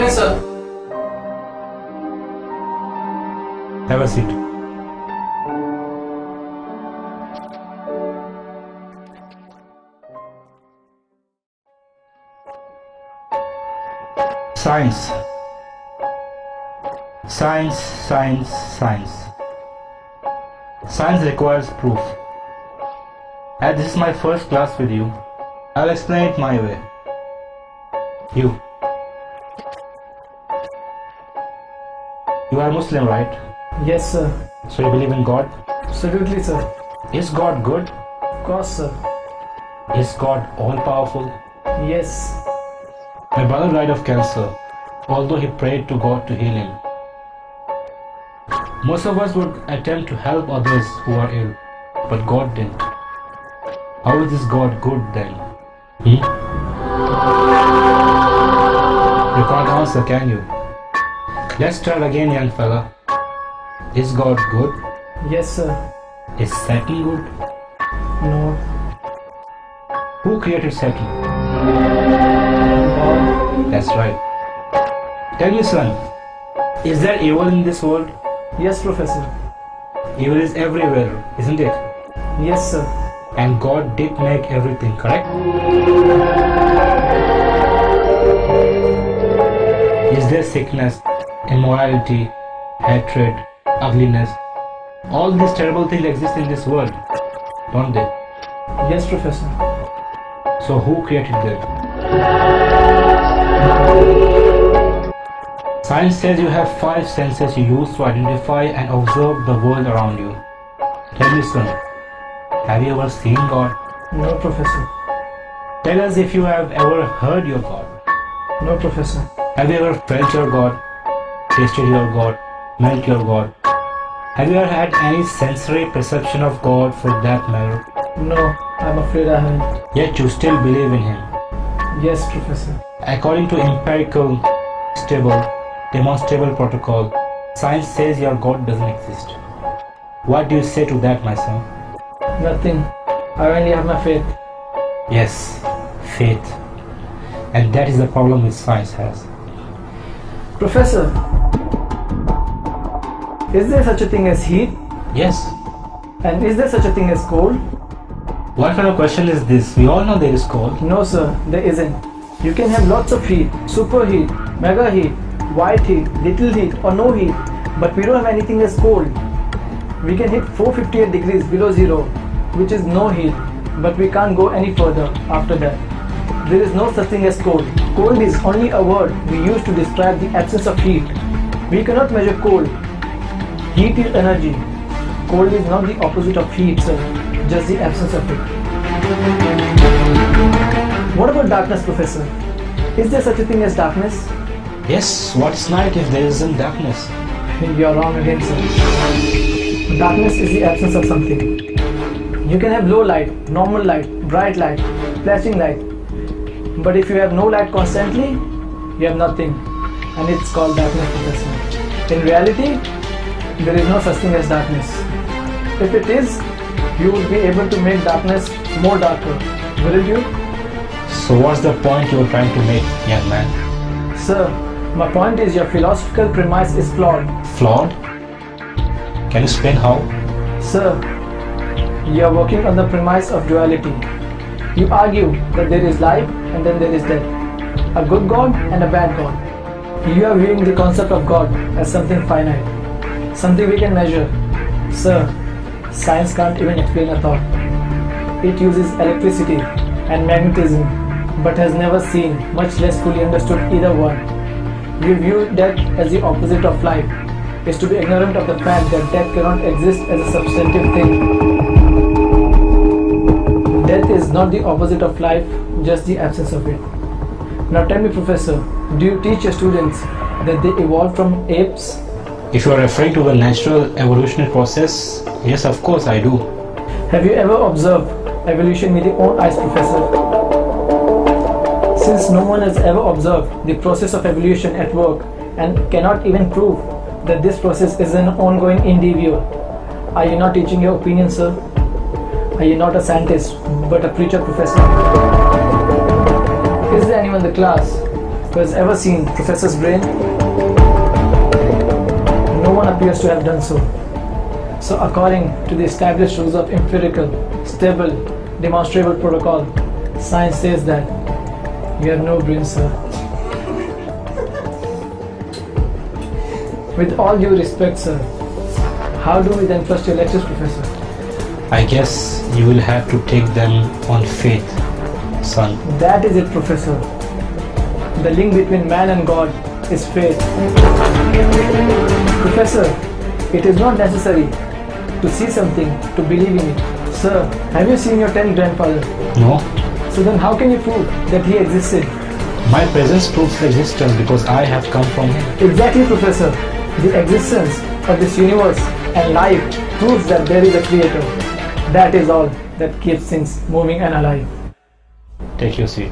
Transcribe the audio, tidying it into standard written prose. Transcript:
Professor. Have a seat. Science. Science, science, science. Science requires proof. As this is my first class with you, I'll explain it my way. You are Muslim, right? Yes, sir. So you believe in God? Absolutely, sir. Is God good? Of course, sir. Is God all-powerful? Yes. My brother died of cancer, although he prayed to God to heal him. Most of us would attempt to help others who are ill, but God didn't. How is this God good then? You can't answer, can you? Let's start again, young fella. Is God good? Yes, sir. Is Satan good? No. Who created Satan? God. That's right. Tell me, son, is there evil in this world? Yes, Professor. Evil is everywhere, isn't it? Yes, sir. And God did make everything, correct? Is there sickness, immorality, hatred, ugliness? All these terrible things exist in this world, don't they? Yes, Professor. So who created them? Science says you have 5 senses you use to identify and observe the world around you. Tell me, son, have you ever seen God? No, Professor. Tell us if you have ever heard your God. No, Professor. Have you ever felt your God, tasted your God, smelt your God? Have you ever had any sensory perception of God for that matter? No, I'm afraid I haven't. Yet you still believe in Him. Yes, Professor. According to empirical, stable, demonstrable protocol, science says your God doesn't exist. What do you say to that, my son? Nothing. I only have my faith. Yes, faith. And that is the problem which science has. Professor, is there such a thing as heat? Yes. And is there such a thing as cold? What kind of question is this? We all know there is cold. No, sir, there isn't. You can have lots of heat, superheat, mega heat, white heat, little heat or no heat, but we don't have anything as cold. We can hit 458 degrees below zero, which is no heat, but we can't go any further after that. There is no such thing as cold. Cold is only a word we use to describe the absence of heat. We cannot measure cold. Heat is energy. Cold is not the opposite of heat, sir, just the absence of it. What about darkness, Professor? Is there such a thing as darkness? Yes, what's night if there isn't darkness? You're wrong again, sir. Darkness is the absence of something. You can have low light, normal light, bright light, flashing light. But if you have no light constantly, you have nothing. And it's called darkness, Professor. In reality, there is no such thing as darkness. If it is, you will be able to make darkness more darker, wouldn't you? So what's the point you're trying to make, young man? Sir, my point is your philosophical premise is flawed. Flawed? Can you explain how? Sir, you are working on the premise of duality. You argue that there is life and then there is death. A good God and a bad God. You are viewing the concept of God as something finite, something we can measure. Sir, science can't even explain a thought. It uses electricity and magnetism, but has never seen, much less fully understood either one. We view death as the opposite of life, is to be ignorant of the fact that death cannot exist as a substantive thing. Death is not the opposite of life, just the absence of it. Now tell me, Professor, do you teach your students that they evolved from apes? If you are referring to the natural evolutionary process, yes, of course I do. Have you ever observed evolution with your own eyes, Professor? Since no one has ever observed the process of evolution at work and cannot even prove that this process is an ongoing endeavor, are you not teaching your opinion, sir? Are you not a scientist, but a preacher, Professor? Is there anyone in the class who has ever seen Professor's brain? No one appears to have done so. So according to the established rules of empirical, stable, demonstrable protocol, science says that you have no brain, sir. With all due respect, sir, how do we then trust your lectures, Professor? I guess you will have to take them on faith, son. That is it, Professor. The link between man and God is faith. Professor, it is not necessary to see something to believe in it. Sir, have you seen your 10th grandfather? No? So then how can you prove that he existed? My presence proves existence because I have come from him. Exactly, Professor. The existence of this universe and life proves that there is a creator. That is all that keeps things moving and alive. Take your seat.